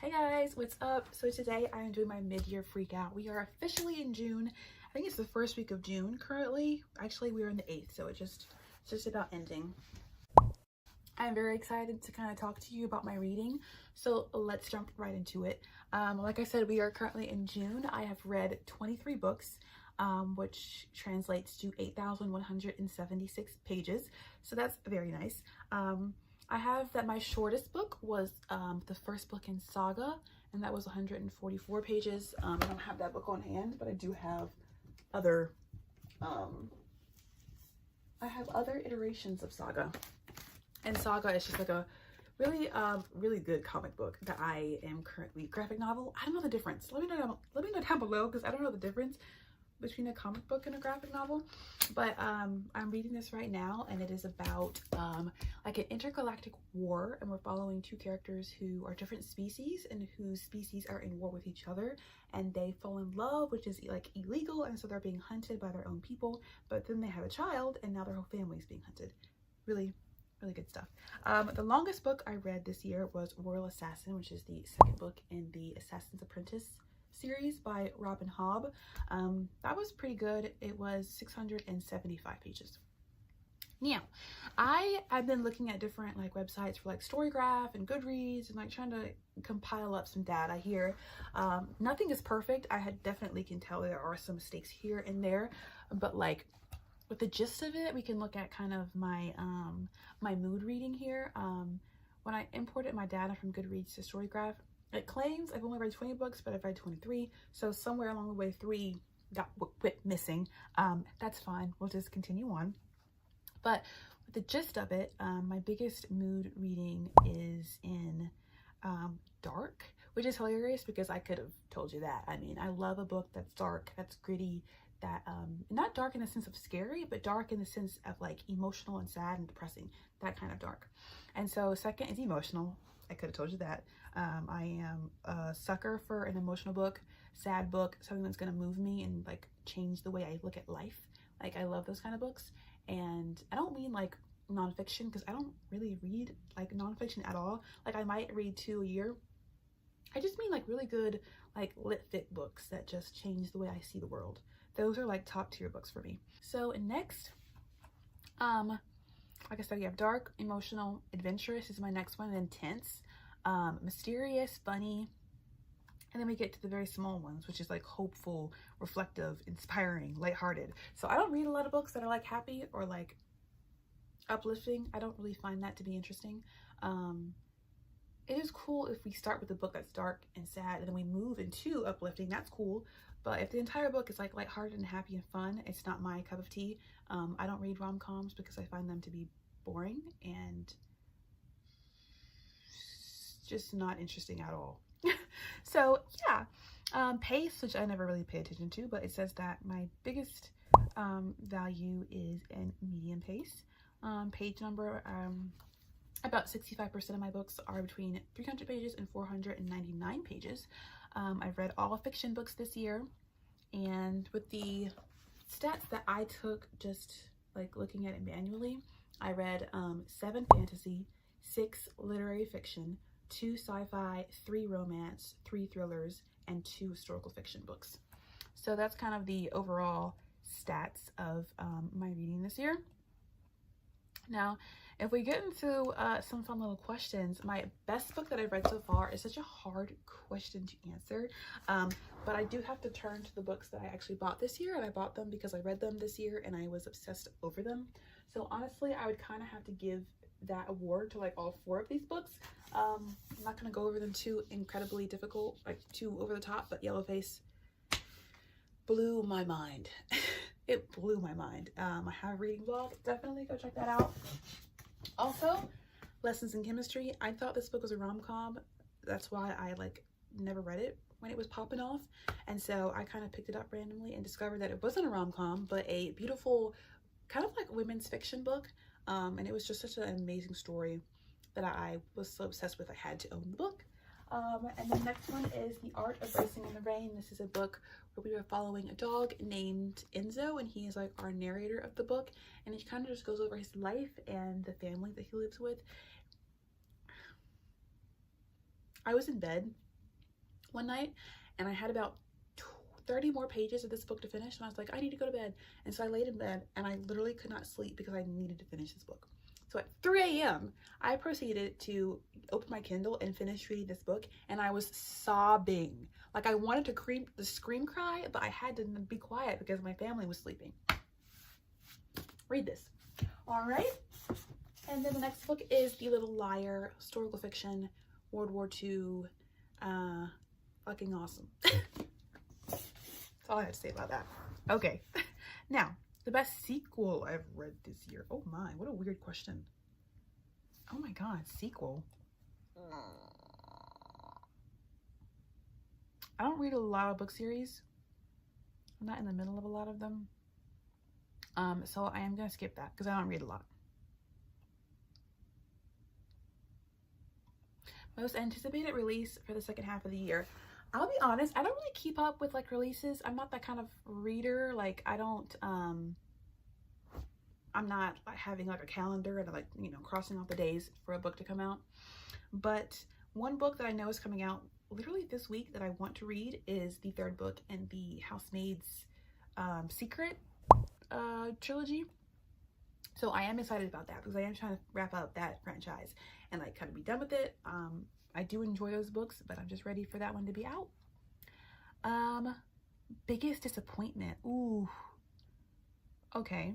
Hey guys, what's up? So today I am doing my mid-year freak out. We are officially in June. I think it's the first week of June currently. Actually, we're in the 8th, so it's just about ending. I'm very excited to kind of talk to you about my reading. So let's jump right into it. Like I said, we are currently in June. I have read 23 books, which translates to 8,176 pages. So that's very nice. I have that my shortest book was the first book in Saga, and that was 144 pages. I don't have that book on hand, but I do have other iterations of Saga. And Saga is just like a really good comic book that I am currently graphic novel. I don't know the difference. Let me know down below, because I don't know the difference between a comic book and a graphic novel. But I'm reading this right now, and it is about like an intergalactic war, and we're following two characters who are different species and whose species are in war with each other, and they fall in love, which is like illegal, and so they're being hunted by their own people. But then they have a child, and now their whole family is being hunted. Really good stuff. The longest book I read this year was Royal Assassin, which is the second book in the Assassin's Apprentice series by Robin Hobb. That was pretty good. It was 675 pages. Now, I've been looking at different like websites for like Storygraph and Goodreads and like trying to compile up some data here. Nothing is perfect. I definitely can tell there are some mistakes here and there, but like with the gist of it, we can look at kind of my my mood reading here. When I imported my data from Goodreads to Storygraph, it claims I've only read 20 books, but I've read 23. So somewhere along the way, 3 got missing. That's fine. We'll just continue on. But with the gist of it, my biggest mood reading is in dark, which is hilarious because I could have told you that. I mean, I love a book that's dark, that's gritty, that not dark in the sense of scary, but dark in the sense of like emotional and sad and depressing, that kind of dark. And so second is emotional. I could have told you that. I am a sucker for an emotional book, sad book, something that's going to move me and like change the way I look at life. Like I love those kind of books. And I don't mean like nonfiction, because I don't really read like nonfiction at all. Like I might read 2 a year. I just mean like really good like lit fit books that just change the way I see the world. Those are like top tier books for me. So next, like I said, you have dark, emotional, adventurous is my next one, and intense, mysterious, funny, and then we get to the very small ones, which is like hopeful, reflective, inspiring, lighthearted. So I don't read a lot of books that are like happy or like uplifting. I don't really find that to be interesting. It is cool if we start with a book that's dark and sad and then we move into uplifting. That's cool. But if the entire book is like lighthearted and happy and fun, it's not my cup of tea. I don't read rom-coms because I find them to be boring and just not interesting at all. So yeah, pace, which I never really pay attention to, but it says that my biggest value is in medium pace. Page number, about 65% of my books are between 300 pages and 499 pages. I've read all fiction books this year, and with the stats that I took just like looking at it manually, I read 7 fantasy, 6 literary fiction, 2 sci-fi, 3 romance, 3 thrillers, and 2 historical fiction books. So that's kind of the overall stats of my reading this year. Now, if we get into some fun little questions, my best book that I've read so far is such a hard question to answer, but I do have to turn to the books that I actually bought this year, and I bought them because I read them this year and I was obsessed over them. So honestly, I would kind of have to give that award to like all 4 of these books. I'm not going to go over them too incredibly difficult, like too over the top, but Yellowface blew my mind. It blew my mind. I have a reading vlog. Definitely go check that out. Also, Lessons in Chemistry. I thought this book was a rom-com. That's why I like never read it when it was popping off. And so I kind of picked it up randomly and discovered that it wasn't a rom-com, but a beautiful kind of like women's fiction book. And it was just such an amazing story that I was so obsessed with. I had to own the book. And the next one is The Art of Racing in the Rain. This is a book where we are following a dog named Enzo, and he is like our narrator of the book, and he kind of just goes over his life and the family that he lives with. I was in bed one night, and I had about 30 more pages of this book to finish, and I was like, I need to go to bed. And so I laid in bed, and I literally could not sleep because I needed to finish this book. So at 3 a.m. I proceeded to open my Kindle and finish reading this book, and I was sobbing. Like, I wanted to scream cry, but I had to be quiet because my family was sleeping. Read this. All right. And then the next book is The Little Liar, historical fiction, World War II. Fucking awesome. That's all I have to say about that. Okay. Now, the best sequel I've read this year. Oh my, what a weird question. Oh my God, sequel. I don't read a lot of book series. I'm not in the middle of a lot of them. So I am gonna skip that because I don't read a lot. Most anticipated release for the second half of the year. I'll be honest, I don't really keep up with like releases. I'm not that kind of reader. Like, I don't, I'm not like having like a calendar and like, you know, crossing off the days for a book to come out. But one book that I know is coming out literally this week that I want to read is the third book in the Housemaid's Secret trilogy. So I am excited about that because I am trying to wrap up that franchise and like kind of be done with it. I do enjoy those books, but I'm just ready for that one to be out. Biggest disappointment. Ooh. Okay.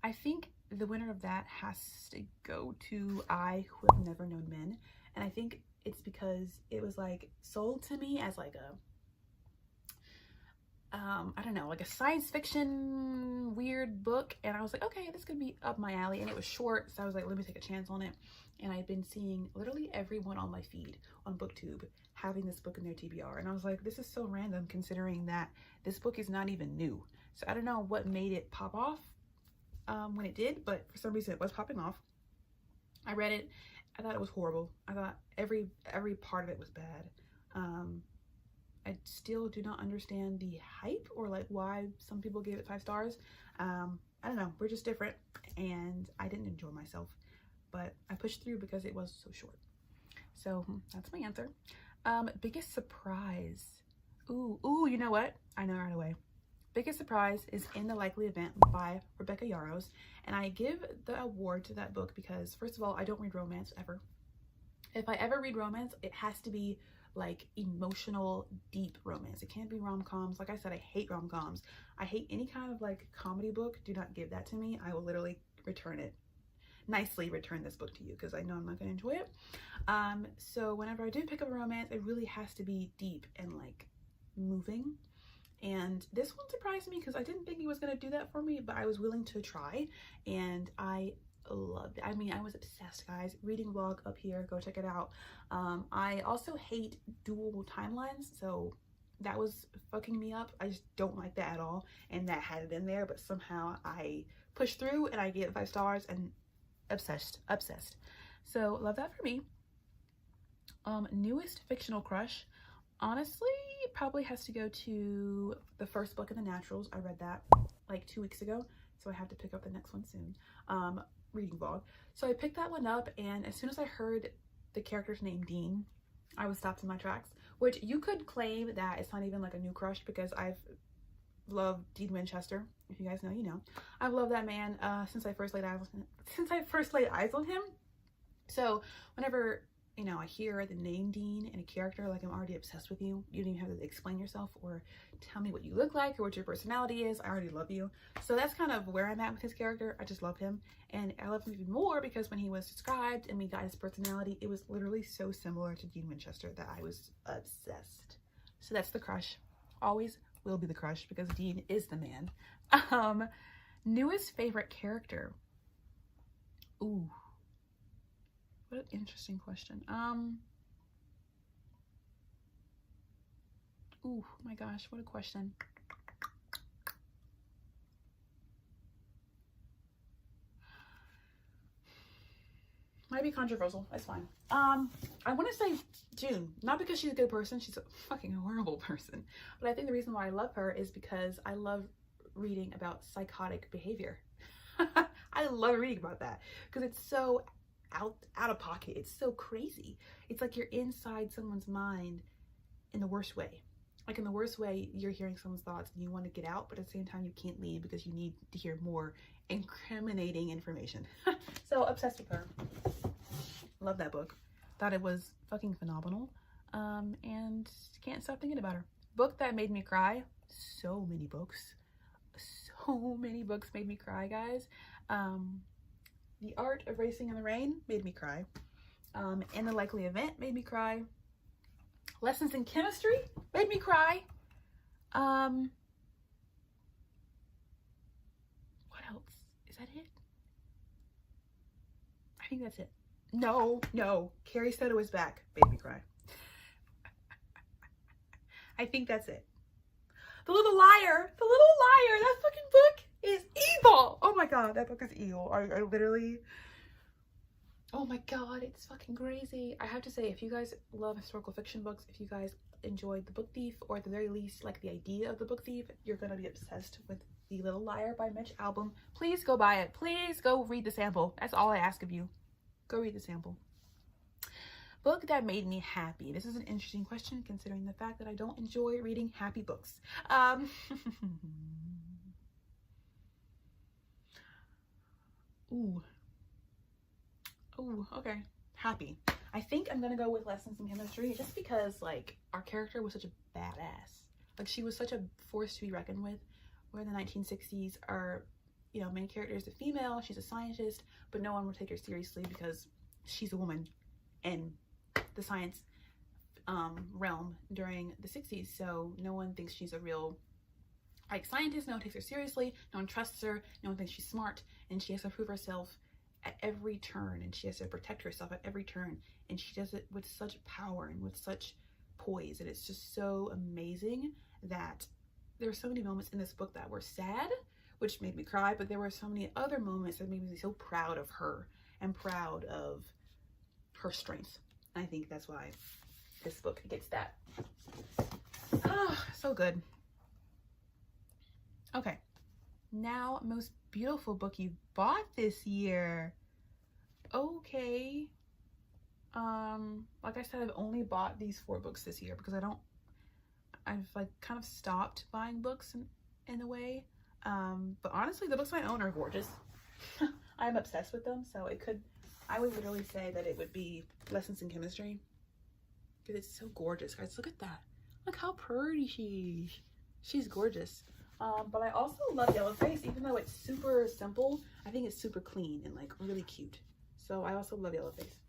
I think the winner of that has to go to I Who Have Never Known Men. And I think it's because it was like sold to me as like a I don't know, like a science fiction weird book, and I was like, okay, this could be up my alley. And it was short, so I was like, let me take a chance on it. And I've been seeing literally everyone on my feed on booktube having this book in their TBR, and I was like, this is so random considering that this book is not even new. So I don't know what made it pop off when it did, but for some reason it was popping off. I read it. I thought it was horrible. I thought every part of it was bad. I still do not understand the hype or like why some people gave it 5 stars. I don't know, we're just different, and I didn't enjoy myself, but I pushed through because it was so short. So that's my answer. Biggest surprise. Ooh, you know what? I know right away. Biggest surprise is In the Likely Event by Rebecca Yarros, and I give the award to that book because, first of all, I don't read romance ever. If I ever read romance, it has to be like emotional, deep romance. It can't be rom-coms. Like I said, I hate rom-coms. I hate any kind of like comedy book. Do not give that to me. I will literally return it. Nicely return this book to you because I know I'm not going to enjoy it. So whenever I do pick up a romance, it really has to be deep and like moving. And this one surprised me because I didn't think he was going to do that for me, but I was willing to try, and I loved it. I mean, I was obsessed, guys. Reading vlog up here, go check it out. I also hate dual timelines, so that was fucking me up. I just don't like that at all, and that had it in there, but somehow I pushed through and I gave it 5 stars and obsessed. So love that for me. Newest fictional crush, honestly, probably has to go to the first book in the Naturals. I read that like 2 weeks ago, so I have to pick up the next one soon. Reading vlog. So I picked that one up, and as soon as I heard the character's name Dean, I was stopped in my tracks, which you could claim that it's not even like a new crush because I've loved Dean Winchester. If you guys know, you know. I've loved that man since I first laid eyes on him. So whenever, you know, I hear the name Dean and a character, like, I'm already obsessed with you. You don't even have to explain yourself or tell me what you look like or what your personality is. I already love you. So that's kind of where I'm at with his character. I just love him. And I love him even more because when he was described and we got his personality, it was literally so similar to Dean Winchester that I was obsessed. So that's the crush. Always will be the crush because Dean is the man. Newest favorite character. Ooh. What an interesting question. Ooh, my gosh, what a question. Might be controversial. That's fine. I want to say June, not because she's a good person. She's a fucking horrible person. But I think the reason why I love her is because I love reading about psychotic behavior. I love reading about that because it's so out of pocket. It's so crazy. It's like you're inside someone's mind in the worst way. Like in the worst way, you're hearing someone's thoughts and you want to get out, but at the same time you can't leave because you need to hear more incriminating information. So obsessed with her. Love that book. Thought it was fucking phenomenal. And can't stop thinking about her. Book that made me cry. So many books. So many books made me cry, guys. The Art of Racing in the Rain made me cry. In the Likely Event made me cry. Lessons in Chemistry made me cry. What else? Is that it? I think that's it. No. Carrie Soto is back. Made me cry. I think that's it. The Little Liar. The Little Liar. That fucking book is evil. Oh my god, that book is evil. I literally... Oh my god, it's fucking crazy. I have to say, if you guys love historical fiction books, if you guys enjoyed The Book Thief, or at the very least like the idea of The Book Thief, you're gonna be obsessed with The Little Liar by Mitch Albom. Please go buy it. Please go read the sample. That's all I ask of you. Go read the sample. Book that made me happy. This is an interesting question considering the fact that I don't enjoy reading happy books. Ooh, okay. Happy. I think I'm gonna go with Lessons in Chemistry just because, like, our character was such a badass. Like, she was such a force to be reckoned with. Where in the 1960s, our, you know, main character is a female, she's a scientist, but no one would take her seriously because she's a woman in the science realm during the 60s. So no one thinks she's a real, like, scientist. No one takes her seriously. No one trusts her. No one thinks she's smart. And she has to prove herself at every turn, and she has to protect herself at every turn, and she does it with such power and with such poise, and it's just so amazing that there were so many moments in this book that were sad, which made me cry, but there were so many other moments that made me so proud of her and proud of her strength. And I think that's why this book gets that. So good. Okay, now most beautiful book you bought this year. Okay. Like I said, I've only bought these 4 books this year because I've like kind of stopped buying books in a way. But honestly, the books I own are gorgeous. I'm obsessed with them, so I would literally say that it would be Lessons in Chemistry because it's so gorgeous, guys. Look at that. Look how pretty she's gorgeous. But I also love Yellowface, even though it's super simple. I think it's super clean and like really cute. So I also love Yellowface.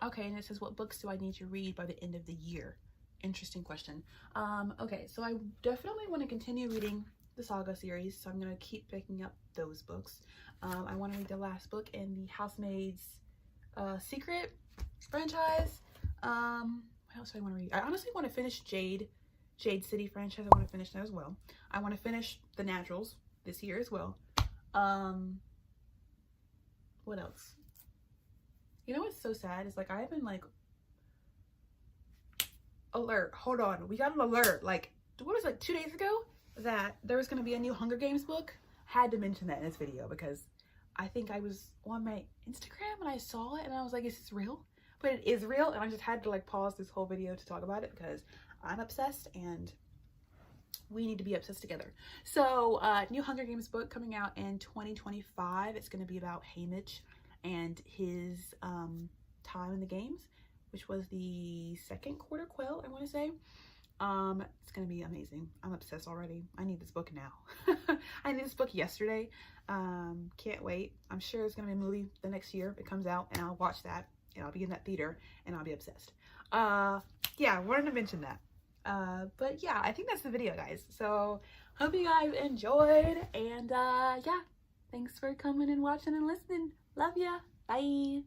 Okay, and it says, what books do I need to read by the end of the year? Interesting question. Okay, so I definitely want to continue reading the Saga series, so I'm going to keep picking up those books. I want to read the last book in the Housemaid's Secret franchise. What else do I want to read? I honestly want to finish Jade City franchise. I want to finish that as well. I want to finish The Naturals this year as well. What else? You know what's so sad is, like, I have been like, alert, hold on, we got an alert, like, what was it, like 2 days ago, that there was going to be a new Hunger Games book. Had to mention that in this video because I think I was on my Instagram and I saw it and I was like, is this real? But it is real, and I just had to like pause this whole video to talk about it because I'm obsessed and we need to be obsessed together. So new Hunger Games book coming out in 2025. It's going to be about Haymitch and his time in the games, which was the second quarter quell, I want to say. It's going to be amazing. I'm obsessed already. I need this book now. I need this book yesterday. Can't wait. I'm sure it's going to be a movie the next year it comes out, and I'll watch that. And I'll be in that theater and I'll be obsessed. Yeah, I wanted to mention that. But yeah, I think that's the video, guys. So hope you guys enjoyed, and yeah, thanks for coming and watching and listening. Love ya. Bye.